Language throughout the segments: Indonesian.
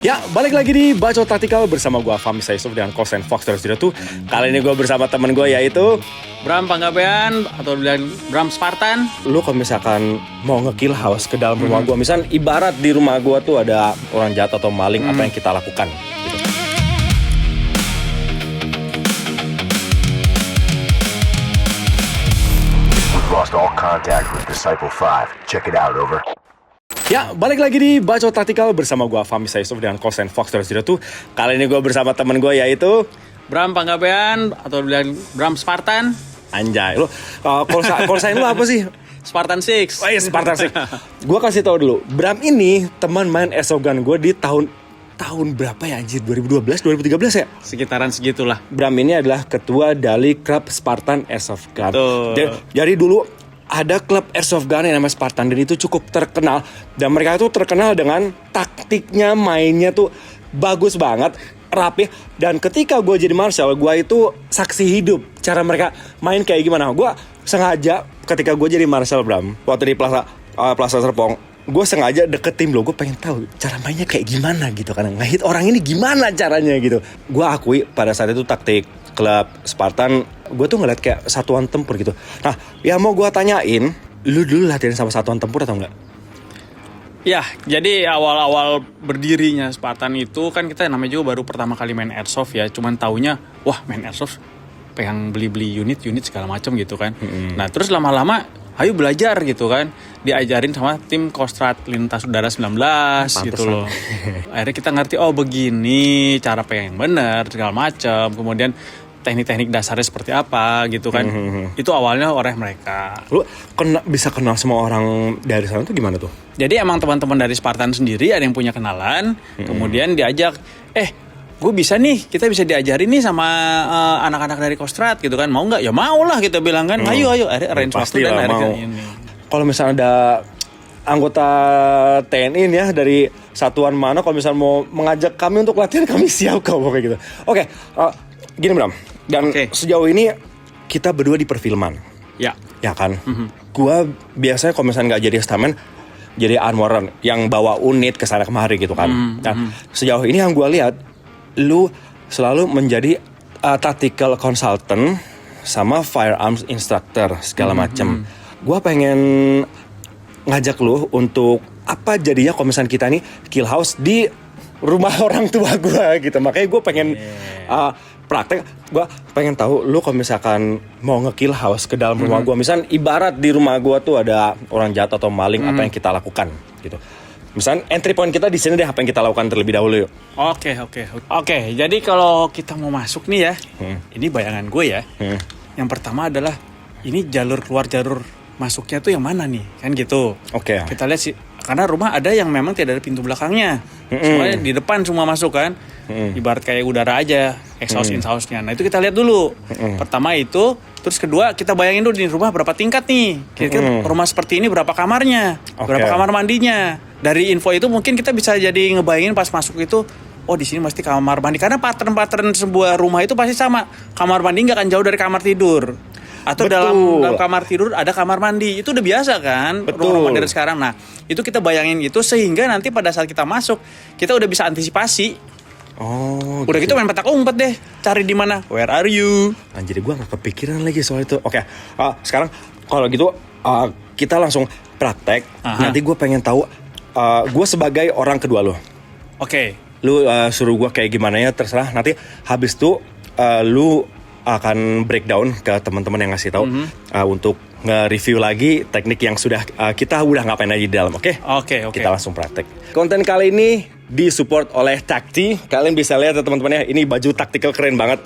Ya, balik lagi di Bacot Taktikal bersama gue Fahmi Saisuf dengan Kosen Fox terus tuh. Kali ini gue bersama temen gue yaitu Bram Panggabean atau bilang Bram Spartan. lu kalau misalkan mau nge-kill house ke dalam rumah gue, misal ibarat di rumah gue tuh ada orang jahat atau maling, apa yang kita lakukan gitu. We've lost all contact with Disciple 5. Check it out, over. Ya, balik lagi di Bacot Taktikal bersama gue Fahmi Saisuf dengan Kosen Fox terus tuh. Kali ini gue bersama temen gue yaitu Bram Panggabean atau bilang Bram Spartan. Anjay, lu call sign lu apa sih? Spartan 6. Oh iya, Spartan sih. Gue kasih tau dulu, Bram ini teman main Airsoft Gun gue di tahun berapa ya anjir? 2012, 2013 ya? Sekitaran segitulah. Bram ini adalah ketua dari klub Spartan Airsoft Gun. Jadi dulu ada klub Airsoft Gun yang namanya Spartan dan itu cukup terkenal. Dan mereka tuh terkenal dengan taktiknya, mainnya tuh bagus banget, rapi. Dan ketika gue jadi marshal, gue itu saksi hidup cara mereka main kayak gimana. Gue sengaja ketika gue jadi marshal, Bram, waktu di Plaza Serpong, gue sengaja deketin lo. Gue pengen tahu cara mainnya kayak gimana gitu, karena ngehit orang ini gimana caranya gitu. Gue akui pada saat itu taktik klub Spartan, gue tuh ngeliat kayak satuan tempur gitu. Nah, yang mau gue tanyain, lu dulu latihan sama satuan tempur atau enggak? Ya, jadi awal-awal berdirinya Spartan itu kan kita namanya juga baru pertama kali main Airsoft ya. Cuman taunya, wah main Airsoft pengen beli-beli unit segala macam gitu kan. Nah, terus lama-lama ayo belajar gitu kan. Diajarin sama tim Kostrad Lintas Udara 19 gitu loh. Akhirnya kita ngerti, oh begini cara pengen bener segala macam. Kemudian teknik-teknik dasarnya seperti apa gitu kan. Itu awalnya oleh mereka. Lu bisa kenal semua orang dari sana tuh gimana tuh? Jadi emang teman-teman dari Spartan sendiri ada yang punya kenalan. Kemudian diajak, gue bisa nih, kita bisa diajarin nih sama anak-anak dari Kostrad gitu kan. Mau nggak? Ya mau lah kita bilang kan. Ayo. Akhirnya arrange waktu dan akhirnya ini. Kalau misalnya ada anggota TNI nih ya dari satuan mana, kalau misalnya mau mengajak kami untuk latihan, kami siap kok kayak gitu. Oke, gini Bram. Dan sejauh ini kita berdua di perfilman. Ya kan. Gua biasanya kalau misalnya nggak jadi stuntman, jadi armorer yang bawa unit ke sana kemari gitu kan. Dan sejauh ini yang gue lihat, lu selalu menjadi tactical consultant sama firearms instructor segala macam. Gue pengen ngajak lu untuk apa jadinya kalau misalnya kita nih kill house di rumah orang tua gue gitu. Makanya gue pengen praktek. Gue pengen tahu lu kalau misalkan mau nge-kill house ke dalam rumah gue. Misal ibarat di rumah gue tuh ada orang jahat atau maling, apa yang kita lakukan gitu. Misalnya entry point kita di sini deh, apa yang kita lakukan terlebih dahulu yuk. Oke, jadi kalau kita mau masuk nih ya, ini bayangan gue ya. Yang pertama adalah ini jalur keluar jalur masuknya tuh yang mana nih, kan gitu. Oke. Kita lihat sih, karena rumah ada yang memang tidak ada pintu belakangnya. Semuanya di depan semua masuk kan. Ibarat kayak udara aja, exhaust in-house-nya. Nah itu kita lihat dulu. Pertama itu, terus kedua kita bayangin dulu di rumah berapa tingkat nih. Kira-kira rumah seperti ini berapa kamarnya, berapa kamar mandinya. Dari info itu mungkin kita bisa jadi ngebayangin pas masuk itu, oh di sini pasti kamar mandi. Karena pattern sebuah rumah itu pasti sama. Kamar mandi nggak akan jauh dari kamar tidur. Atau dalam kamar tidur ada kamar mandi. Itu udah biasa kan rumah modern sekarang. Nah itu kita bayangin gitu sehingga nanti pada saat kita masuk kita udah bisa antisipasi. Udah gitu main petak umpet deh, cari di mana, where are you. Anjir, gue gak kepikiran lagi soal itu. Oke, sekarang kalau gitu kita langsung praktek. Nanti gue pengen tahu gue sebagai orang kedua lo. Oke. Lu suruh gue kayak gimana ya terserah. Nanti habis itu lu akan breakdown ke teman-teman yang ngasih tahu untuk nge-review lagi teknik yang sudah kita udah ngapain aja di dalam. Oke. Kita langsung praktek. Konten kali ini disupport oleh Takti. Kalian bisa lihat ya teman-teman ya, ini baju tactical keren banget.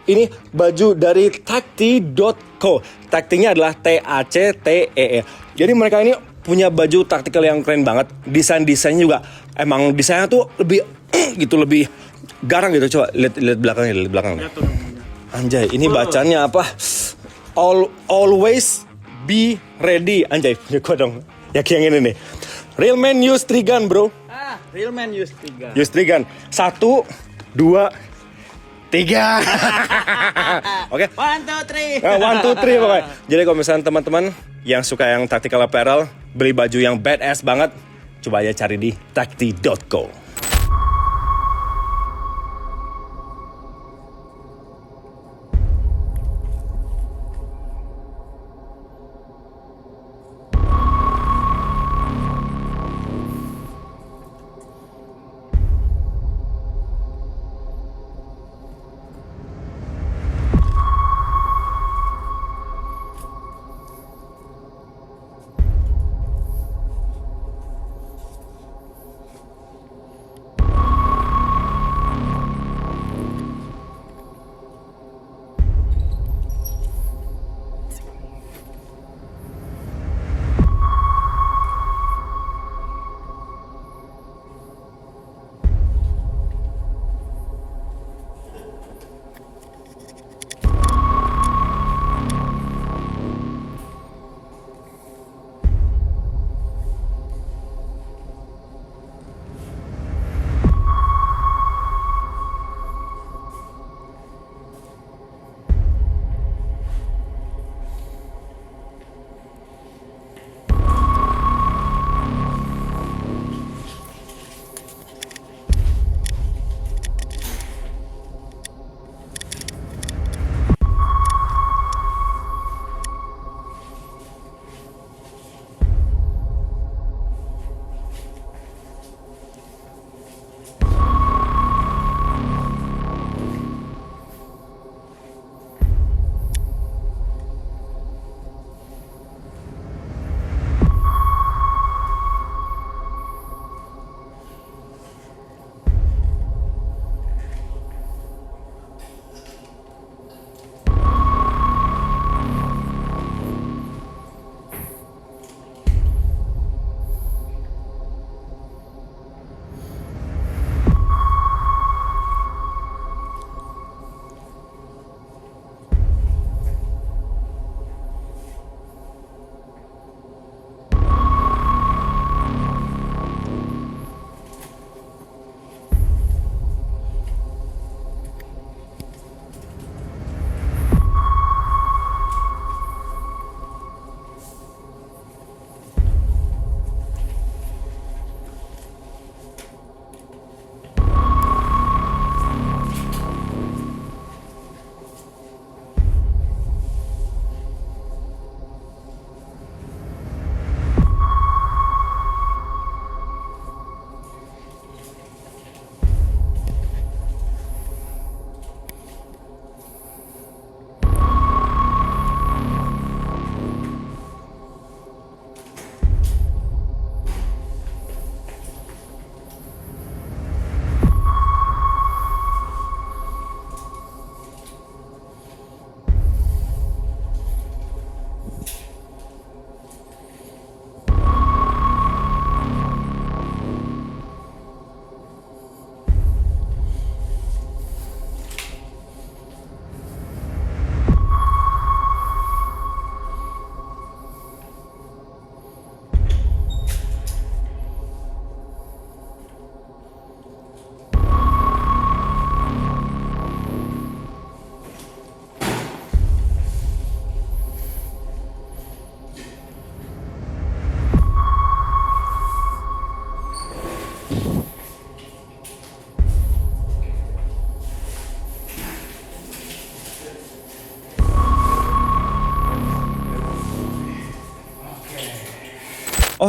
Ini baju dari Takti.co. Taktinya adalah TACTEE. Jadi mereka ini punya baju tactical yang keren banget. Desainnya juga emang desainnya tuh lebih gitu, lebih garang gitu. Coba lihat belakangnya. Anjay, ini bacanya apa? Always be ready. Anjay, punya gua dong. Ya yang ini nih. Real man use 3 gun, bro. Real man use 3 gun. Use 3 gun. 1, 2, 3. Oke. 1, 2, 3. 1, 2, 3 pokoknya. Jadi kalau misalnya teman-teman yang suka yang tactical apparel, beli baju yang badass banget, coba aja cari di takti.co.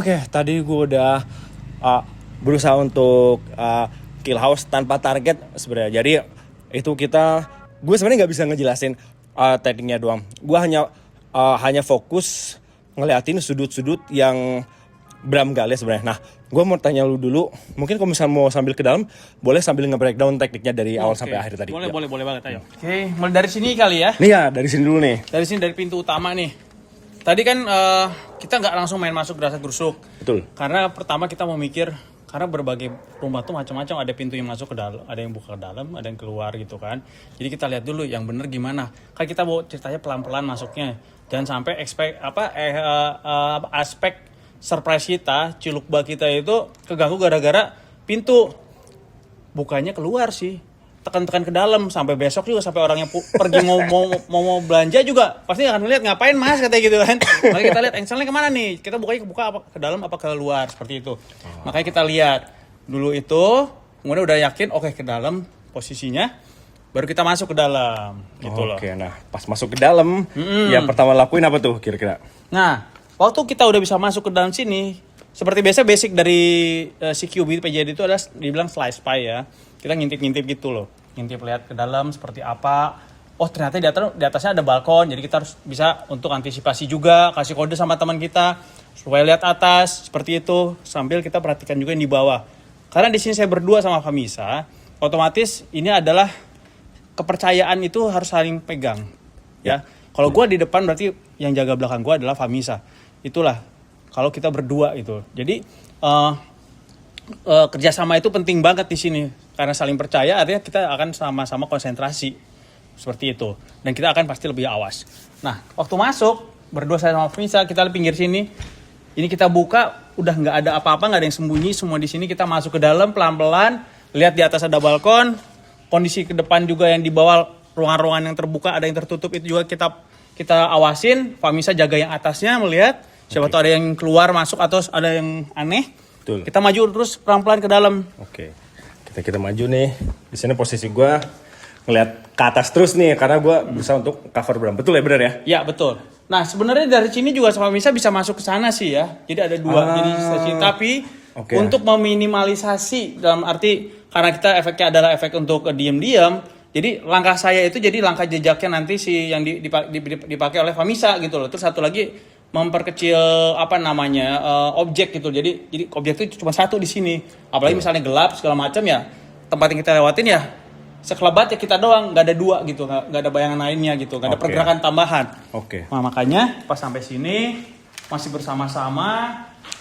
Oke, tadi gue udah berusaha untuk kill house tanpa target sebenarnya. Jadi itu gue sebenarnya nggak bisa ngejelasin tekniknya doang. Gue hanya fokus ngeliatin sudut-sudut yang Bram gali sebenarnya. Nah, gue mau tanya lu dulu, mungkin kalau misalnya mau sambil ke dalam, boleh sambil nge-breakdown tekniknya dari awal sampai akhir tadi. Boleh, Ya. boleh banget, ayo. Oke, mulai dari sini kali ya. Nih ya, dari sini dulu nih. Dari sini, dari pintu utama nih. Tadi kan kita nggak langsung main masuk gerasa-gerusuk. Betul. Karena pertama kita mau mikir, karena berbagai rumah tuh macam-macam, ada pintu yang masuk ke dalam, ada yang buka ke dalam, ada yang keluar gitu kan. Jadi kita lihat dulu yang bener gimana. Kan kita mau ceritanya pelan-pelan masuknya. Jangan sampai aspek surprise kita, cilukba kita itu keganggu gara-gara pintu bukanya keluar sih. Tekan-tekan ke dalam sampai besok juga, sampai orang yang pergi mau belanja juga pasti akan lihat ngapain mas katanya gitu kan. Makanya kita lihat engselnya kemana nih, kita bukanya buka apa ke dalam apa ke luar seperti itu. Makanya kita lihat dulu itu, kemudian udah yakin oke ke dalam posisinya, baru kita masuk ke dalam gitu loh. Oke, nah pas masuk ke dalam, yang pertama lakuin apa tuh kira-kira? Nah, waktu kita udah bisa masuk ke dalam sini, seperti biasa basic dari CQB PJD itu adalah dibilang slice pie ya. Kita ngintip-ngintip gitu loh. Ngintip lihat ke dalam seperti apa. Oh, ternyata di atasnya ada balkon. Jadi kita harus bisa untuk antisipasi juga, kasih kode sama teman kita supaya lihat atas seperti itu, sambil kita perhatikan juga yang di bawah. Karena di sini saya berdua sama Famisa, otomatis ini adalah kepercayaan itu harus saling pegang. Ya. Kalau gue di depan berarti yang jaga belakang gue adalah Famisa. Itulah kalau kita berdua gitu. Jadi kerjasama itu penting banget di sini karena saling percaya, artinya kita akan sama-sama konsentrasi seperti itu dan kita akan pasti lebih awas. Nah, waktu masuk berdua saya sama Famisa, kita di pinggir sini. Ini kita buka, udah nggak ada apa-apa, nggak ada yang sembunyi, semua di sini. Kita masuk ke dalam pelan-pelan, lihat di atas ada balkon, kondisi ke depan juga yang di bawah ruangan-ruangan yang terbuka ada yang tertutup itu juga kita awasin. Famisa jaga yang atasnya melihat. Siapa tahu ada yang keluar masuk atau ada yang aneh. Betul. Kita maju terus pelan-pelan ke dalam. Oke. Kita maju nih. Di sini posisi gue ngeliat ke atas terus nih karena gue berusaha untuk cover Bram. Betul ya, benar ya? Ya, betul. Nah, sebenarnya dari sini juga sama bisa masuk ke sana sih ya. Jadi ada dua jadi stasiun, tapi untuk meminimalisasi dalam arti karena kita efeknya adalah efek untuk diam-diam. Jadi langkah saya itu jadi langkah jejaknya nanti si yang dipakai oleh Famisa gitu loh. Terus satu lagi memperkecil objek gitu. Jadi objek itu cuma satu di sini. Apalagi misalnya gelap segala macam ya, tempat yang kita lewatin ya sekelebat ya kita doang, nggak ada dua gitu, nggak ada bayangan lainnya gitu, nggak ada pergerakan tambahan. Nah, makanya pas sampai sini masih bersama-sama.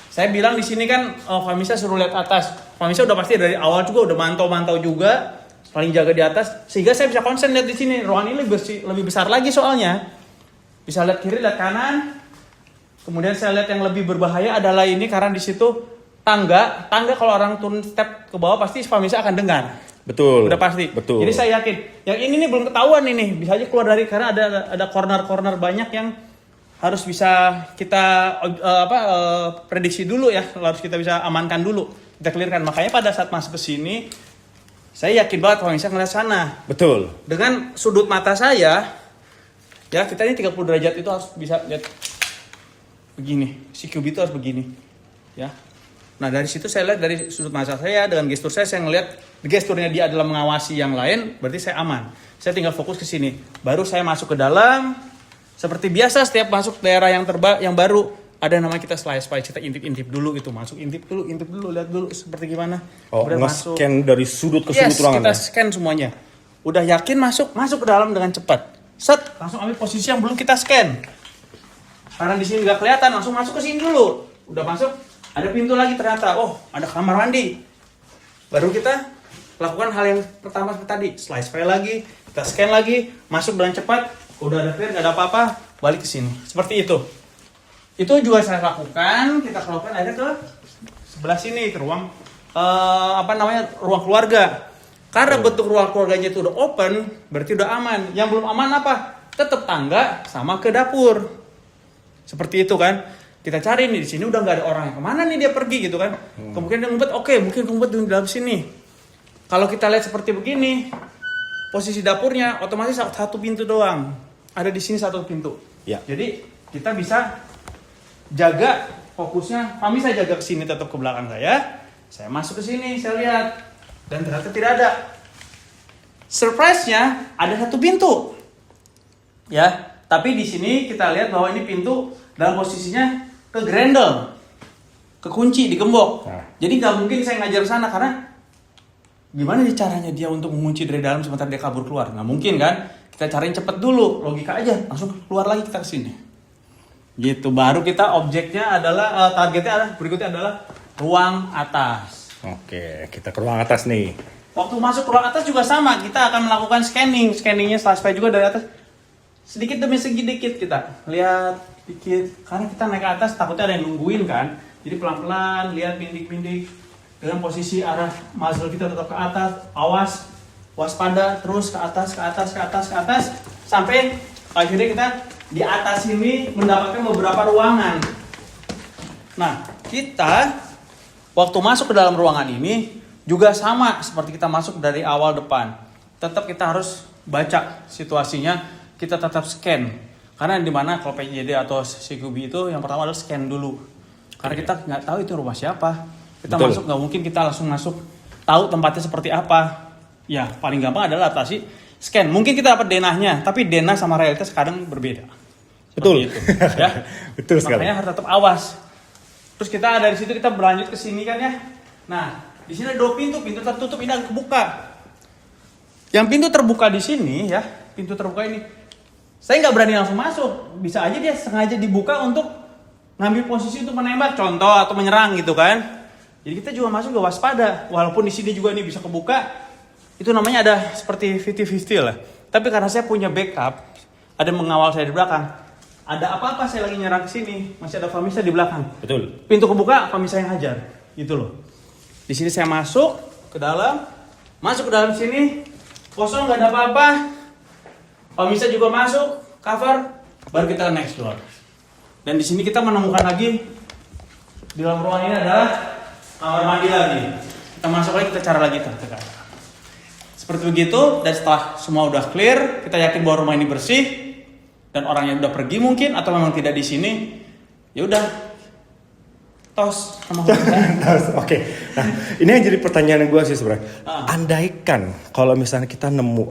Saya bilang di sini kan Famisa suruh lihat atas. Famisa udah pasti dari awal juga udah mantau juga, paling jaga di atas, sehingga saya bisa konsen lihat di sini. Ruangan ini lebih besar lagi soalnya, bisa lihat kiri, lihat kanan. Kemudian saya lihat yang lebih berbahaya adalah ini karena di situ tangga kalau orang turun step ke bawah pasti Famisa akan dengar. Betul. Udah pasti. Betul. Jadi saya yakin yang ini nih belum ketahuan ini, bisa aja keluar dari karena ada corner banyak yang harus bisa kita prediksi dulu ya, harus kita bisa amankan dulu, kita clearkan. Makanya pada saat masuk ke sini saya yakin banget kalau bisa ngeliat sana. Betul. Dengan sudut mata saya ya, kita ini 30 derajat itu harus bisa lihat begini. Si QB itu harus begini. Ya. Nah, dari situ saya lihat dari sudut mata saya dengan gestur saya ngelihat gesturnya dia adalah mengawasi yang lain, berarti saya aman. Saya tinggal fokus ke sini. Baru saya masuk ke dalam. Seperti biasa setiap masuk daerah yang baru ada namanya kita slice pie, kita intip dulu gitu, masuk intip dulu, lihat dulu seperti gimana. Nge-scan dari sudut ke sudut ruangan. Kita scan semuanya. Udah yakin masuk ke dalam dengan cepat. Set, langsung ambil posisi yang belum kita scan. Karena di sini nggak kelihatan, langsung masuk ke sini dulu. Udah masuk, ada pintu lagi ternyata. Oh, ada kamar mandi. Baru kita lakukan hal yang pertama seperti tadi, slice file lagi, kita scan lagi, masuk dengan cepat, udah ada clear, nggak ada apa-apa, balik ke sini. Seperti itu. Itu juga saya lakukan, kita lakukan akhirnya ke sebelah sini, ke ruang ruang keluarga. Karena bentuk ruang keluarganya itu udah open, berarti udah aman. Yang belum aman apa? Tetap tangga sama ke dapur. Seperti itu kan. Kita cari nih di sini udah nggak ada orang, kemana nih dia pergi gitu kan? Kemudian dia ngumpet, mungkin ngumpet di dalam sini. Kalau kita lihat seperti begini, posisi dapurnya otomatis satu pintu doang. Ada di sini satu pintu. Ya. Jadi kita bisa jaga fokusnya Fahmi saya jaga ke sini tetap ke belakang saya. Saya masuk ke sini, saya lihat dan ternyata tidak ada. Surprise-nya ada satu pintu. Ya, tapi di sini kita lihat bahwa ini pintu dalam posisinya ke grendel, kekunci, digembok. Jadi nggak mungkin saya ngajar sana karena gimana sih caranya dia untuk mengunci dari dalam sementara dia kabur keluar? Nggak mungkin kan? Kita cariin cepet dulu, logika aja, langsung keluar lagi kita ke sini. Gitu, baru kita objeknya adalah targetnya berikutnya adalah ruang atas. Oke, kita ke ruang atas nih. Waktu masuk ke ruang atas juga sama, kita akan melakukan scanning. Scanningnya supaya juga dari atas sedikit demi sedikit kita lihat dikit, karena kita naik ke atas takutnya ada yang nungguin kan. Jadi pelan-pelan lihat bintik-bintik dengan posisi arah muzzle kita tetap ke atas, awas, waspada, terus ke atas, ke atas, ke atas, ke atas, sampai akhirnya kita di atas ini mendapatkan beberapa ruangan. Nah, kita waktu masuk ke dalam ruangan ini juga sama seperti kita masuk dari awal depan. Tetap kita harus baca situasinya, kita tetap scan. Karena di mana kalau PJD atau CQB itu yang pertama adalah scan dulu. Karena kita nggak tahu itu rumah siapa. Kita Betul. masuk nggak mungkin kita langsung masuk tahu tempatnya seperti apa. Ya paling gampang adalah adaptasi scan. Mungkin kita dapat denahnya, tapi denah sama realitas kadang berbeda. Betul. Seperti itu, ya. Betul sekali. Makanya harus tetap awas. Terus kita dari situ kita berlanjut ke sini kan ya. Nah, di sini ada 2 pintu, pintu tertutup ini akan kebuka. Yang pintu terbuka di sini ya, pintu terbuka ini. Saya nggak berani langsung masuk. Bisa aja dia sengaja dibuka untuk ngambil posisi untuk menembak, contoh atau menyerang gitu kan. Jadi kita juga masuk gak waspada. Walaupun di sini juga ini bisa kebuka, itu namanya ada seperti 50-50 lah. Tapi karena saya punya backup, ada mengawal saya di belakang. Ada apa-apa saya lagi nyerang ke sini, masih ada Fahmi saya di belakang. Betul. Pintu kebuka, Fahmi saya yang hajar. Gitu loh. Di sini saya masuk ke dalam, masuk ke dalam sini, kosong nggak ada apa-apa. Fahmi saya juga masuk, cover, baru kita ke next door. Dan di sini kita menemukan lagi di dalam ruangan ini adalah kamar mandi lagi. Kita masuk lagi, kita cari lagi ke kamar. Seperti begitu, dan setelah semua udah clear, kita yakin bahwa rumah ini bersih dan orangnya udah pergi mungkin atau memang tidak di sini, ya udah tos sama Oke. Nah, ini yang jadi pertanyaan gue sih sebenarnya. Andaikan kalau misalnya kita nemu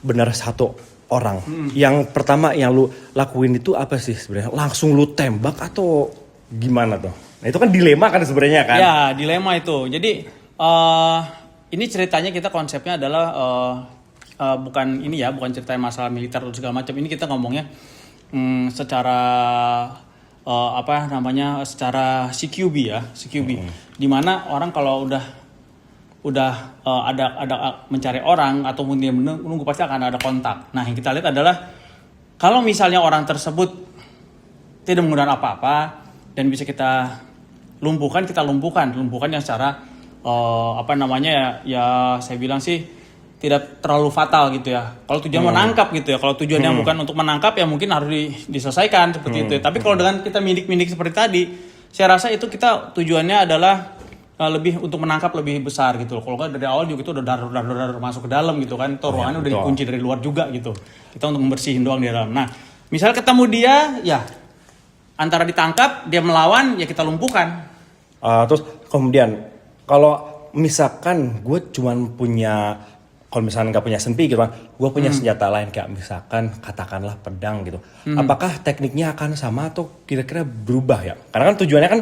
benar satu orang, yang pertama yang lu lakuin itu apa sih sebenarnya? Langsung lu tembak atau gimana tuh? Nah, itu kan dilema kan sebenarnya kan? Ya, dilema itu. Jadi ini ceritanya kita konsepnya adalah bukan ini ya, bukan ceritain masalah militer atau segala macam. Ini kita ngomongnya secara secara CQB ya, CQB. Dimana orang kalau udah ada mencari orang ataupun dia menunggu pasti akan ada kontak. Nah, yang kita lihat adalah kalau misalnya orang tersebut tidak menggunakan apa-apa dan bisa kita lumpuhkan yang secara ya saya bilang sih tidak terlalu fatal gitu ya. Kalau tujuan menangkap gitu ya. Kalau tujuannya bukan untuk menangkap ya mungkin harus diselesaikan seperti itu. Tapi kalau dengan kita mindik-mindik seperti tadi, saya rasa itu kita tujuannya adalah lebih untuk menangkap lebih besar gitu loh. Kalau kan dari awal juga itu udah dar masuk ke dalam gitu kan. Itu ruangannya udah dikunci dari luar juga gitu. Kita untuk membersihin doang di dalam. Nah, misal ketemu dia ya antara ditangkap, dia melawan ya kita lumpuhkan. Terus kemudian kalau misalkan gue cuman punya, kalau misalkan nggak punya senpi gitu kan, gue punya senjata lain kayak misalkan katakanlah pedang gitu. Apakah tekniknya akan sama atau kira-kira berubah ya? Karena kan tujuannya kan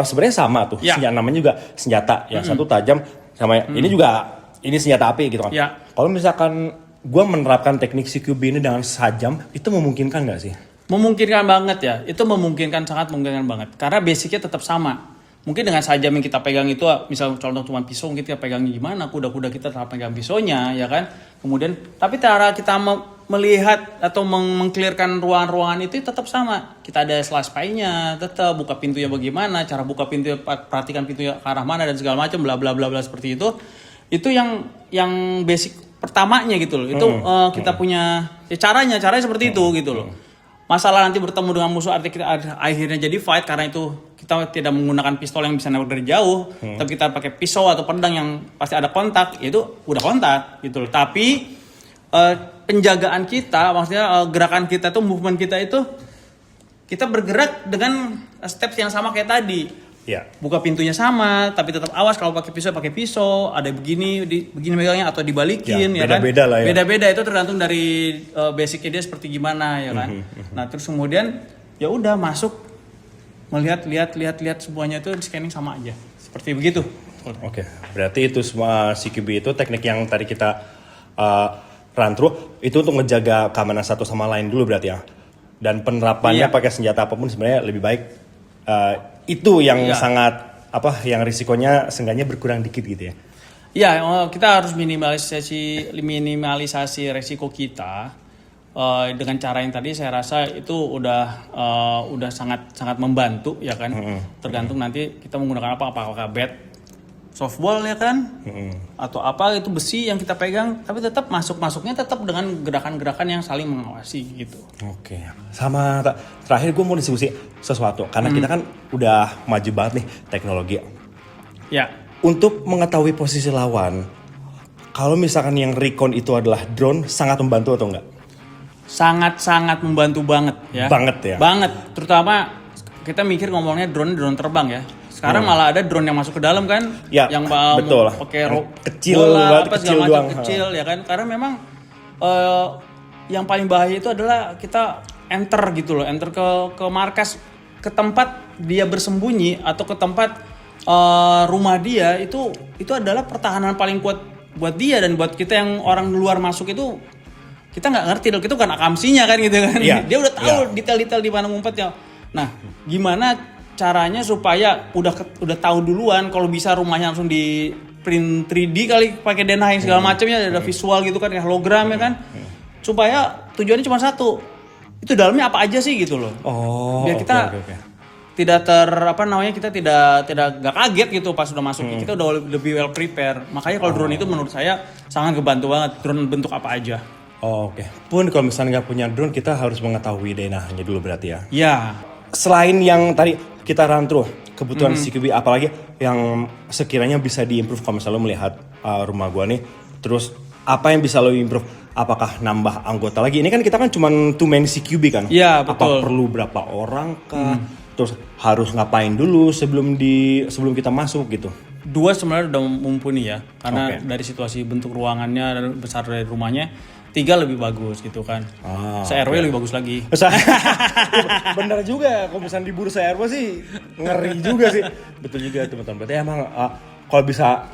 sebenarnya sama tuh. Ya. Namanya juga senjata ya, satu tajam sama ini juga ini senjata api gitu kan. Ya. Kalau misalkan gue menerapkan teknik CQB ini dengan sajam, itu memungkinkan nggak sih? Memungkinkan banget ya. Itu sangat memungkinkan banget. Karena basicnya tetap sama. Mungkin dengan sajam yang kita pegang itu, misal contoh cuma pisau, kita pegangnya gimana, kuda-kuda kita tetap pegang pisaunya, ya kan. Kemudian, tapi cara kita melihat atau mengclearkan ruangan-ruangan itu tetap sama. Kita ada slash pie-nya, tetap buka pintunya bagaimana, cara buka pintu, perhatikan pintunya ke arah mana dan segala macam, bla bla bla bla seperti itu. Itu yang basic pertamanya gitu loh. Itu kita punya ya caranya seperti itu gitu loh. Masalah nanti bertemu dengan musuh artinya kita akhirnya jadi fight karena itu kita tidak menggunakan pistol yang bisa nembak dari jauh, tapi kita pakai pisau atau pedang yang pasti ada kontak, itu udah kontak gitu loh. Tapi penjagaan kita, maksudnya gerakan kita tuh, movement kita itu kita bergerak dengan steps yang sama kayak tadi. Ya. Buka pintunya sama, tapi tetap awas kalau pakai pisau, ada begini begini megangnya atau dibalikin ya, beda-beda kan. lah ya. Beda-beda itu tergantung dari basicnya dia seperti gimana ya kan. Nah, terus kemudian ya udah masuk melihat lihat semuanya itu di scanning sama aja. Seperti begitu. Oke, berarti itu semua CQB itu teknik yang tadi kita run through itu untuk ngejaga keamanan satu sama lain dulu berarti ya. Dan penerapannya pakai senjata apapun sebenarnya lebih baik itu yang sangat yang risikonya seenggaknya berkurang dikit gitu ya. Iya, kita harus minimalisasi resiko kita dengan cara yang tadi saya rasa itu udah sangat membantu ya kan. Tergantung nanti kita menggunakan apakah bat, softball ya kan, atau apa itu besi yang kita pegang, tapi tetap masuknya tetap dengan gerakan-gerakan yang saling mengawasi gitu. Oke, sama terakhir gue mau diskusi sesuatu karena kita kan udah maju banget nih teknologi. Ya. Untuk mengetahui posisi lawan, kalau misalkan yang recon itu adalah drone, sangat membantu atau enggak? Sangat membantu banget ya. Banget ya. Banget, terutama kita mikir ngomongnya drone terbang ya. Sekarang malah ada drone yang masuk ke dalam kan, ya, yang betul. pakai kecil bola, apa kecil segala macam doang. kecil ya kan. Karena memang yang paling bahaya itu adalah kita enter gitu loh, enter ke markas, ke tempat dia bersembunyi atau ke tempat rumah dia itu adalah pertahanan paling kuat buat dia dan buat kita yang orang luar masuk itu kita nggak ngerti loh, kita kan akamsinya kan gitu kan. Ya, dia udah tahu detail-detail di mana ngumpetnya. Nah, gimana caranya supaya udah tahu duluan, kalau bisa rumahnya langsung di print 3D kali pakai denahing segala macamnya, ada visual gitu kan, hologram ya kan, supaya tujuannya cuma satu, itu dalamnya apa aja sih gitu loh. Biar kita tidak kita tidak kaget gitu pas udah masuk, kita udah lebih well prepare. Makanya kalau drone itu menurut saya sangat ngebantu banget, drone bentuk apa aja. Oke. Pun kalau misalnya nggak punya drone, kita harus mengetahui denahnya dulu berarti ya. Ya. Selain yang tadi kita run through kebutuhan CQB, apalagi yang sekiranya bisa diimprove kalau misalnya lo melihat rumah gua nih, terus apa yang bisa lo improve? Apakah nambah anggota lagi? Ini kan kita kan cuma 2 main CQB kan? Iya, betul. Apa perlu berapa orang kah? Terus harus ngapain dulu sebelum kita masuk gitu? 2 sebenarnya udah mumpuni ya, karena dari situasi bentuk ruangannya dan besar dari rumahnya. 3 lebih bagus gitu kan. Se-RW lebih bagus lagi. Bener juga, kalau misalnya di bursa RW sih ngeri juga sih. Betul juga teman-teman. Berarti emang kalau bisa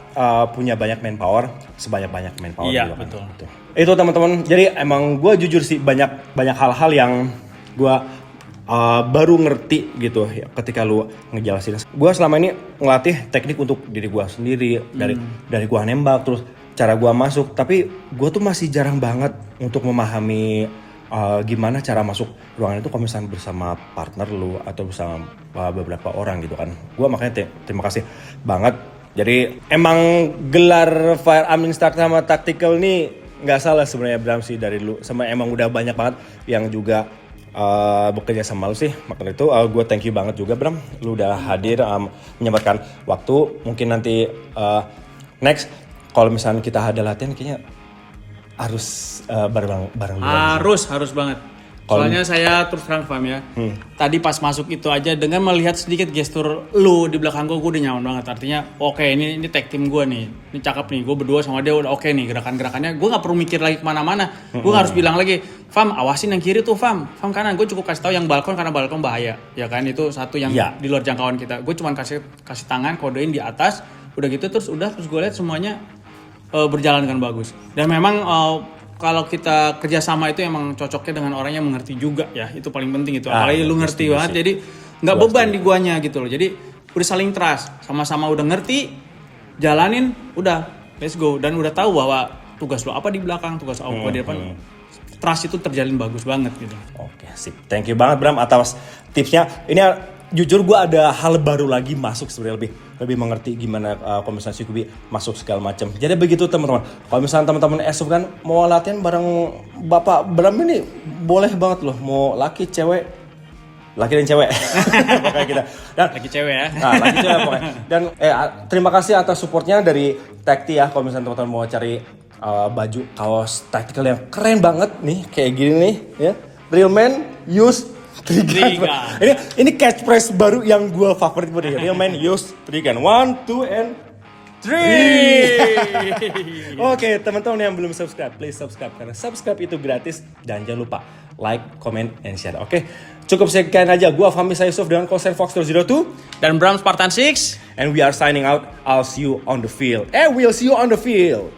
punya banyak manpower, sebanyak-banyak manpower. Iya, juga, betul. Kan? Itu teman-teman. Jadi emang gue jujur sih banyak hal-hal yang gue baru ngerti gitu ya, ketika lu ngejelasin. Gue selama ini ngelatih teknik untuk diri gue sendiri, dari gue nembak, terus cara gue masuk, tapi gue tuh masih jarang banget untuk memahami gimana cara masuk ruangan itu kalau misalnya bersama partner lu atau bersama beberapa orang gitu kan. Gue makanya terima kasih banget. Jadi emang gelar firearm instructor sama tactical nih nggak salah sebenarnya Bram sih dari lu, sama emang udah banyak banget yang juga bekerja sama lu sih. Makanya itu gue thank you banget juga Bram, lu udah hadir menyempatkan waktu. Mungkin nanti next kalau misalnya kita ada latihan kayaknya harus bareng lu. Harus banget. Soalnya saya terus terang Fam ya. Tadi pas masuk itu aja dengan melihat sedikit gestur lu di belakang gue udah nyaman banget. Artinya oke, ini tag team gue nih. Ini cakep nih, gue berdua sama dia udah oke nih gerakan-gerakannya. Gue gak perlu mikir lagi kemana-mana. Gue harus bilang lagi, Fam awasin yang kiri tuh Fam kanan. Gue cukup kasih tahu yang balkon karena balkon bahaya. Ya kan, itu satu yang di luar jangkauan kita. Gue cuma kasih tangan, kodein di atas. Udah gitu terus gue lihat semuanya berjalan dengan bagus. Dan memang kalau kita kerjasama itu emang cocoknya dengan orang yang mengerti juga ya, itu paling penting itu. Apalagi lu ngerti banget, jadi nggak beban di guanya gitu loh. Jadi udah saling trust, sama-sama udah ngerti, jalanin, udah let's go, dan udah tahu bahwa tugas lo apa di belakang, tugas lo apa di depan. Trust itu terjalin bagus banget gitu. Oke, sip. Thank you banget Bram atas tipsnya. Ini jujur gue ada hal baru lagi masuk sebenarnya, lebih mengerti gimana kalau misalnya CQB masuk segala macam. Jadi begitu teman-teman. Kalau misalnya teman-teman Airsoft kan mau latihan bareng Bapak Bram ini boleh banget loh. Mau laki cewek, laki dan cewek. Pokoknya kita. Dan laki cewek ya. Nah, laki cewek pokoknya. Dan terima kasih atas supportnya dari Tacti ya. Kalau misalnya teman-teman mau cari baju kaos tactical yang keren banget nih kayak gini nih ya. Real man use Trigan. Ini catchphrase baru yang gue favorit buat dia. Dia main use Trigan. 1, 2, and 3. Oke, teman-teman yang belum subscribe, please subscribe karena subscribe itu gratis dan jangan lupa like, comment, and share. Oke, cukup sekian aja. Gua Fahmi Yusuf dengan Call Fox 202 Dan Bram Spartan 6. and we are signing out. I'll see you on the field. We'll see you on the field.